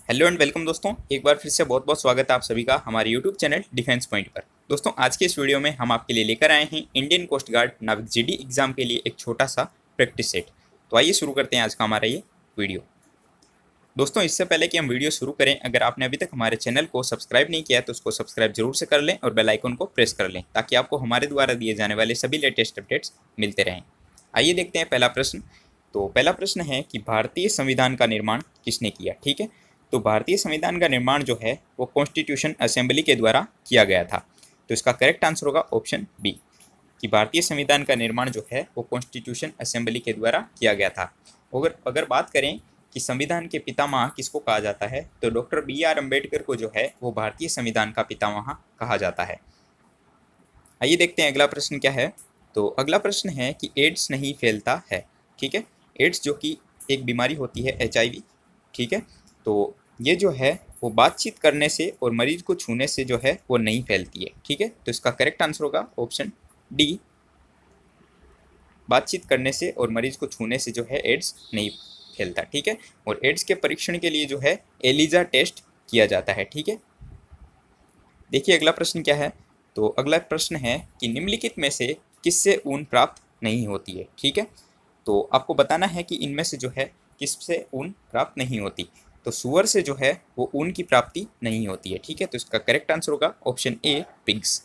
Hello and welcome दोस्तों, एक बार फिर से बहुत बहुत स्वागत है आप सभी का हमारे यूट्यूब चैनल डिफेंस पॉइंट पर। दोस्तों, आज के इस वीडियो में हम आपके लिए लेकर आए हैं इंडियन कोस्ट गार्ड नाविक जीडी एग्जाम के लिए एक छोटा सा प्रैक्टिस सेट। तो आइए शुरू करते हैं आज का हमारा ये वीडियो। दोस्तों, इससे पहले कि हम वीडियो शुरू करें, अगर आपने अभी तक हमारे चैनल को सब्सक्राइब नहीं किया है तो उसको सब्सक्राइब जरूर से कर लें और बेल आइकन को प्रेस कर लें ताकि आपको हमारे द्वारा दिए जाने वाले सभी लेटेस्ट अपडेट्स मिलते रहें। आइए देखते हैं पहला प्रश्न। तो पहला प्रश्न है कि भारतीय संविधान का निर्माण किसने किया। ठीक है, तो भारतीय संविधान का निर्माण जो है वो कॉन्स्टिट्यूशन असेंबली के द्वारा किया गया था। तो इसका करेक्ट आंसर होगा ऑप्शन बी कि भारतीय संविधान का निर्माण जो है वो कॉन्स्टिट्यूशन असेंबली के द्वारा किया गया था। अगर बात करें कि संविधान के पितामह किसको कहा जाता है, तो डॉक्टर BR अम्बेडकर को जो है वो भारतीय संविधान का पितामह कहा जाता है। आइए देखते हैं अगला प्रश्न क्या है। तो अगला प्रश्न है कि एड्स नहीं फैलता है। ठीक है, एड्स जो कि एक बीमारी होती है HIV। ठीक है, तो ये जो है वो बातचीत करने से और मरीज को छूने से जो है वो नहीं फैलती है। ठीक है, तो इसका करेक्ट आंसर होगा ऑप्शन डी, बातचीत करने से और मरीज को छूने से जो है एड्स नहीं फैलता। ठीक है, और एड्स के परीक्षण के लिए जो है एलिजा टेस्ट किया जाता है। ठीक है, देखिए अगला प्रश्न क्या है। तो अगला प्रश्न है कि निम्नलिखित में से किससे ऊन प्राप्त नहीं होती है। ठीक है, तो आपको बताना है कि इनमें से जो है किससे ऊन प्राप्त नहीं होती। तो सूअर से जो है वो ऊन की प्राप्ति नहीं होती है। ठीक है, तो इसका करेक्ट आंसर होगा ऑप्शन ए, पिग्स।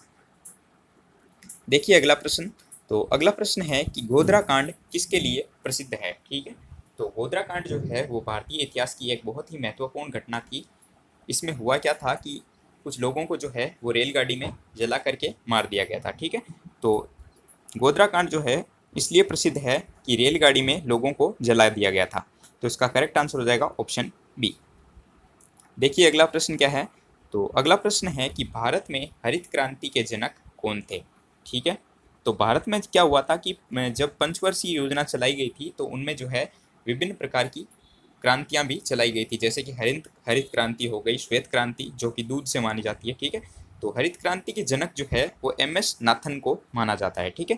देखिए अगला प्रश्न। तो अगला प्रश्न है कि गोधरा कांड किसके लिए प्रसिद्ध है। ठीक है, तो गोधरा कांड जो है वो भारतीय इतिहास की एक बहुत ही महत्वपूर्ण घटना थी। इसमें हुआ क्या था कि कुछ लोगों को जो है वो रेलगाड़ी में जला करके मार दिया गया था। ठीक है, तो गोधरा कांड जो है इसलिए प्रसिद्ध है कि रेलगाड़ी में लोगों को जला दिया गया था। तो इसका करेक्ट आंसर हो जाएगा ऑप्शन बी। देखिए अगला प्रश्न क्या है। तो अगला प्रश्न है कि भारत में हरित क्रांति के जनक कौन थे। ठीक है, तो भारत में क्या हुआ था कि जब पंचवर्षीय योजना चलाई गई थी तो उनमें जो है विभिन्न प्रकार की क्रांतियां भी चलाई गई थी, जैसे कि हरित हरित क्रांति हो गई, श्वेत क्रांति जो कि दूध से मानी जाती है। ठीक है, तो हरित क्रांति के जनक जो है वो MS नाथन को माना जाता है। ठीक है,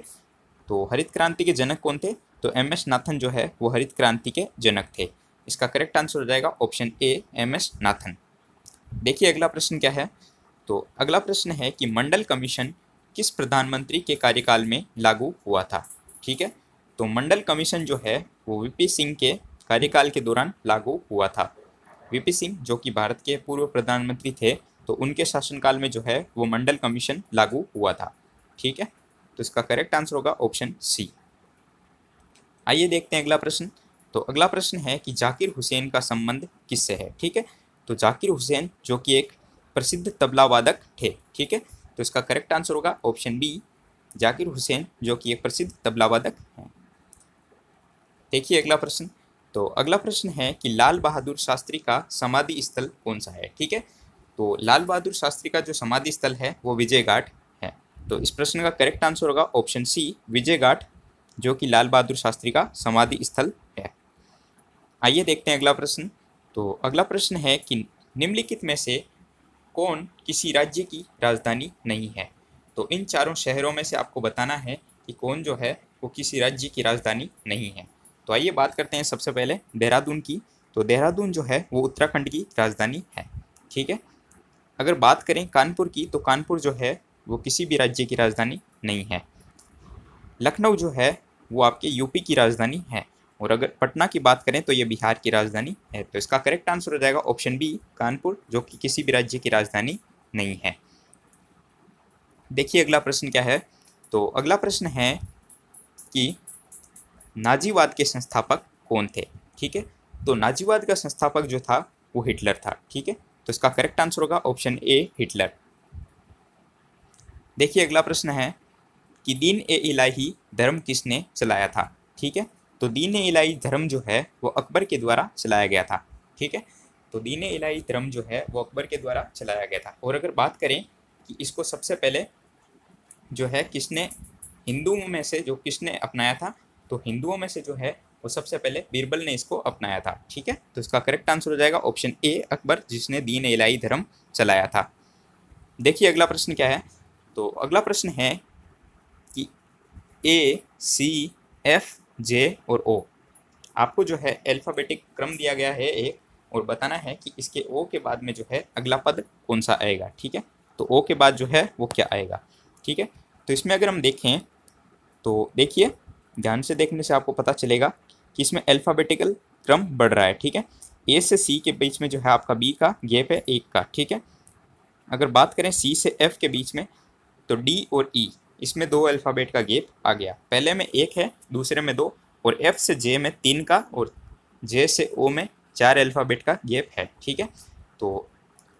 तो हरित क्रांति के जनक कौन थे, तो MS नाथन जो है वो हरित क्रांति के जनक थे। इसका करेक्ट आंसर हो जाएगा ऑप्शन ए, MS नाथन। देखिए अगला प्रश्न क्या है। तो अगला प्रश्न है कि मंडल कमीशन किस प्रधानमंत्री के कार्यकाल में लागू हुआ था। ठीक है, तो मंडल कमीशन जो है वो VP सिंह के कार्यकाल के दौरान लागू हुआ था। VP सिंह जो कि भारत के पूर्व प्रधानमंत्री थे, तो उनके शासनकाल में जो है वो मंडल कमीशन लागू हुआ था। ठीक है, तो इसका करेक्ट आंसर होगा ऑप्शन सी। आइए देखते हैं अगला प्रश्न। तो अगला प्रश्न है कि जाकिर हुसैन का संबंध किससे है। ठीक है, तो जाकिर हुसैन जो कि एक प्रसिद्ध तबला वादक थे। ठीक है, तो इसका करेक्ट आंसर होगा ऑप्शन बी, जाकिर हुसैन जो कि एक प्रसिद्ध तबला वादक हैं। देखिए अगला प्रश्न। तो अगला प्रश्न है कि लाल बहादुर शास्त्री का समाधि स्थल कौन सा है। ठीक है, तो लाल बहादुर शास्त्री का जो समाधि स्थल है वो विजय घाट है। तो इस प्रश्न का करेक्ट आंसर होगा ऑप्शन सी, विजय घाट जो कि लाल बहादुर शास्त्री का समाधि स्थल है। आइए देखते हैं अगला प्रश्न। तो अगला प्रश्न है कि निम्नलिखित में से कौन किसी राज्य की राजधानी नहीं है। तो इन चारों शहरों में से आपको बताना है कि कौन जो है वो किसी राज्य की राजधानी नहीं है। तो आइए बात करते हैं सबसे पहले देहरादून की। तो देहरादून जो है वो उत्तराखंड की राजधानी है। ठीक है, अगर बात करें कानपुर की, तो कानपुर जो है वो किसी भी राज्य की राजधानी नहीं है। लखनऊ जो है वो आपके यूपी की राजधानी है। और अगर पटना की बात करें तो ये बिहार की राजधानी है। तो इसका करेक्ट आंसर हो जाएगा ऑप्शन बी, कानपुर जो कि किसी भी राज्य की राजधानी नहीं है। देखिए अगला प्रश्न क्या है। तो अगला प्रश्न है कि नाजीवाद के संस्थापक कौन थे। ठीक है, तो नाजीवाद का संस्थापक जो था वो हिटलर था। ठीक है, तो इसका करेक्ट आंसर होगा ऑप्शन ए, हिटलर। देखिए अगला प्रश्न है कि दीन ए इलाही धर्म किसने चलाया था। ठीक है, तो दीन ए इलाही धर्म जो है वो अकबर के द्वारा चलाया गया था। ठीक है, तो दीन ए इलाही धर्म जो है वो अकबर के द्वारा चलाया गया था। और अगर बात करें कि इसको सबसे पहले जो है किसने हिंदुओं में से जो किसने अपनाया था, तो हिंदुओं में से जो है वो सबसे पहले बीरबल ने इसको अपनाया था। ठीक है, तो इसका करेक्ट आंसर हो जाएगा ऑप्शन ए, अकबर जिसने दीन ए इलाही धर्म चलाया था। देखिए अगला प्रश्न क्या है। तो अगला प्रश्न है कि A, C, F, J और O आपको जो है अल्फ़ाबेटिक क्रम दिया गया है एक, और बताना है कि इसके ओ के बाद में जो है अगला पद कौन सा आएगा। ठीक है, तो ओ के बाद जो है वो क्या आएगा। ठीक है, तो इसमें अगर हम देखें तो देखिए ध्यान से देखने से आपको पता चलेगा कि इसमें अल्फ़ाबेटिकल क्रम बढ़ रहा है। ठीक है, ए से सी के बीच में जो है आपका बी का गैप है 1 का। ठीक है, अगर बात करें सी से एफ के बीच में तो डी और ई इसमें 2 अल्फ़ाबेट का गैप आ गया। पहले में 1 है, दूसरे में 2, और एफ से जे में 3 का और जे से ओ में 4 अल्फ़ाबेट का गैप है। ठीक है, तो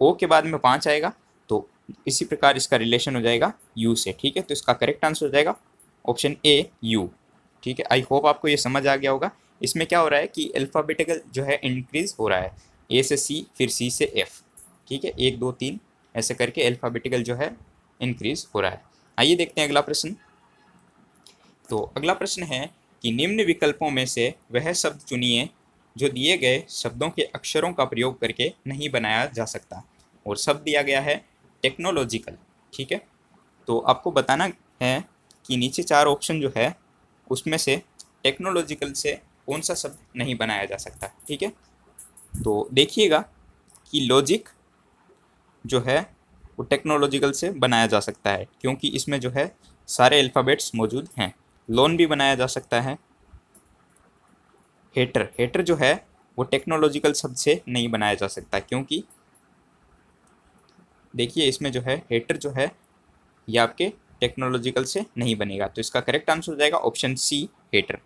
ओ के बाद में 5 आएगा, तो इसी प्रकार इसका रिलेशन हो जाएगा यू से। ठीक है, तो इसका करेक्ट आंसर हो जाएगा ऑप्शन ए यू। ठीक है, आई होप आपको ये समझ आ गया होगा। इसमें क्या हो रहा है कि अल्फ़ाबेटिकल जो है इंक्रीज हो रहा है, ए से सी फिर सी से एफ। ठीक है, 1 2 3 ऐसे करके अल्फ़ाबेटिकल जो है इंक्रीज हो रहा है। आइए देखते हैं अगला प्रश्न। तो अगला प्रश्न है कि निम्न विकल्पों में से वह शब्द चुनिए जो दिए गए शब्दों के अक्षरों का प्रयोग करके नहीं बनाया जा सकता, और शब्द दिया गया है टेक्नोलॉजिकल। ठीक है, तो आपको बताना है कि नीचे 4 ऑप्शन जो है उसमें से टेक्नोलॉजिकल से कौन सा शब्द नहीं बनाया जा सकता। ठीक है, तो देखिएगा कि लॉजिक जो है वो टेक्नोलॉजिकल से बनाया जा सकता है, क्योंकि इसमें जो है सारे अल्फ़ाबेट्स मौजूद हैं। लोन भी बनाया जा सकता है। हेटर जो है वो टेक्नोलॉजिकल शब्द से नहीं बनाया जा सकता, क्योंकि देखिए इसमें जो है हेटर जो है ये आपके टेक्नोलॉजिकल से नहीं बनेगा। तो इसका करेक्ट आंसर हो जाएगा ऑप्शन सी हेटर।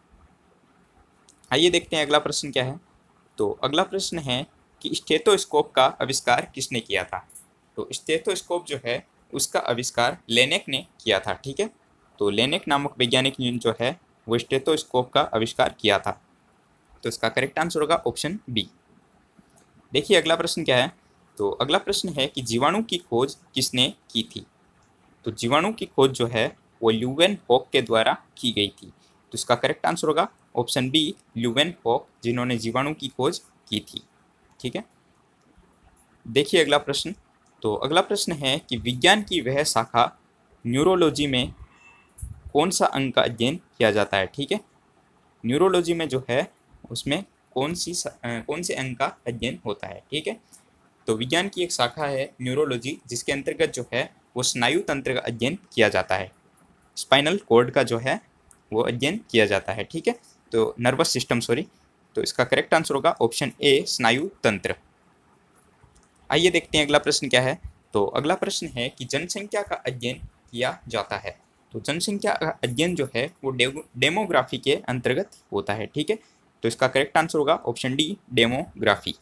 आइए देखते हैं अगला प्रश्न क्या है। तो अगला प्रश्न है कि स्टेथोस्कोप का आविष्कार किसने किया था। तो स्टेथोस्कोप जो है उसका आविष्कार लेनेक ने किया था। ठीक है, तो लेनेक नामक वैज्ञानिक ने जो है वो स्टेथोस्कोप का आविष्कार किया था। तो इसका करेक्ट आंसर होगा ऑप्शन बी। देखिए अगला प्रश्न क्या है। तो अगला प्रश्न है कि जीवाणु की खोज किसने की थी। तो जीवाणु की खोज जो है वो ल्यूवेन हॉक के द्वारा की गई थी। तो इसका करेक्ट आंसर होगा ऑप्शन बी ल्यूवेन हॉक, जिन्होंने जीवाणु की खोज की थी। ठीक है, देखिए अगला प्रश्न। तो अगला प्रश्न है कि विज्ञान की वह शाखा न्यूरोलॉजी में कौन सा अंग का अध्ययन किया जाता है। ठीक है, न्यूरोलॉजी में जो है उसमें कौन से अंग का अध्ययन होता है। ठीक है, तो विज्ञान की एक शाखा है न्यूरोलॉजी, जिसके अंतर्गत जो है वो स्नायु तंत्र का अध्ययन किया जाता है। स्पाइनल कॉर्ड का जो है वो अध्ययन किया जाता है। ठीक है, तो नर्वस सिस्टम सॉरी। तो इसका करेक्ट आंसर होगा ऑप्शन ए स्नायु तंत्र। आइए देखते हैं अगला प्रश्न क्या है। तो अगला प्रश्न है कि जनसंख्या का अध्ययन किया जाता है। तो जनसंख्या का अध्ययन जो है वो डेमोग्राफी के अंतर्गत होता है। ठीक है, तो इसका करेक्ट आंसर होगा ऑप्शन डी डेमोग्राफी।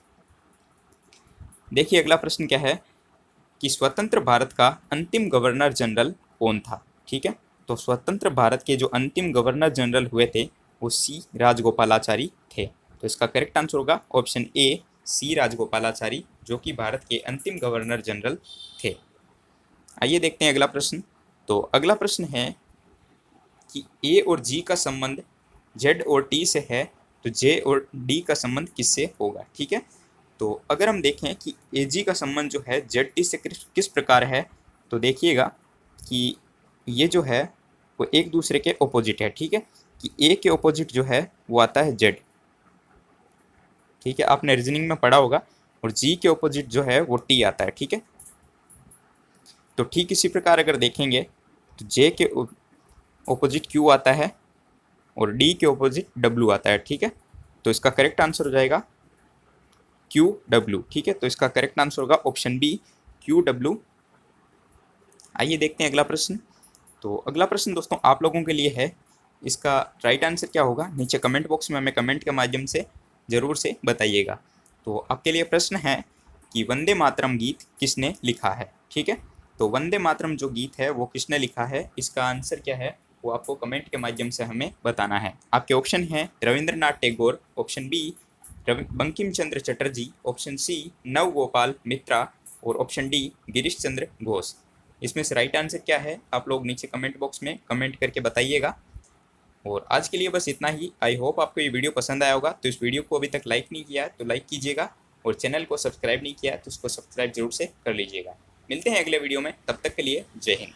देखिए अगला प्रश्न क्या है कि स्वतंत्र भारत का अंतिम गवर्नर जनरल कौन था। ठीक है, तो स्वतंत्र भारत के जो अंतिम गवर्नर जनरल हुए थे वो सी राजगोपालाचारी थे। तो इसका करेक्ट आंसर होगा ऑप्शन ए सी राजगोपालाचारी, जो कि भारत के अंतिम गवर्नर जनरल थे। आइए देखते हैं अगला प्रश्न। तो अगला प्रश्न है कि ए और जी का संबंध जेड और टी से है, तो जे और डी का संबंध किससे होगा। ठीक है, तो अगर हम देखें कि ए जी का संबंध जो है जेड टी से किस प्रकार है, तो देखिएगा कि ये जो है वो एक दूसरे के ऑपोजिट है। ठीक है, कि ए के ऑपोजिट जो है वो आता है जेड। ठीक है, आपने रीजनिंग में पढ़ा होगा। और जी के ऑपोजिट जो है वो टी आता है। ठीक है, तो ठीक इसी प्रकार अगर देखेंगे तो जे के ऑपोजिट क्यू आता है और डी के ऑपोजिट डब्ल्यू आता है। ठीक है, तो इसका करेक्ट आंसर हो जाएगा क्यू डब्ल्यू। ठीक है, तो इसका करेक्ट आंसर होगा ऑप्शन बी क्यू डब्ल्यू। आइए देखते हैं अगला प्रश्न। तो अगला प्रश्न दोस्तों आप लोगों के लिए है, इसका राइट आंसर क्या होगा नीचे कमेंट बॉक्स में हमें कमेंट के माध्यम से ज़रूर से बताइएगा। तो आपके लिए प्रश्न है कि वंदे मातरम गीत किसने लिखा है। ठीक है, तो वंदे मातरम जो गीत है वो किसने लिखा है, इसका आंसर क्या है वो आपको कमेंट के माध्यम से हमें बताना है। आपके ऑप्शन है Rabindranath Tagore, option B Bankim Chandra Chatterjee, option C नव गोपाल मित्रा और ऑप्शन डी गिरीश चंद्र घोष। इसमें से राइट आंसर क्या है आप लोग नीचे कमेंट बॉक्स में कमेंट करके बताइएगा। और आज के लिए बस इतना ही। आई होप आपको ये वीडियो पसंद आया होगा। तो इस वीडियो को अभी तक लाइक नहीं किया है तो लाइक कीजिएगा, और चैनल को सब्सक्राइब नहीं किया है तो उसको सब्सक्राइब जरूर से कर लीजिएगा। मिलते हैं अगले वीडियो में, तब तक के लिए जय हिंद।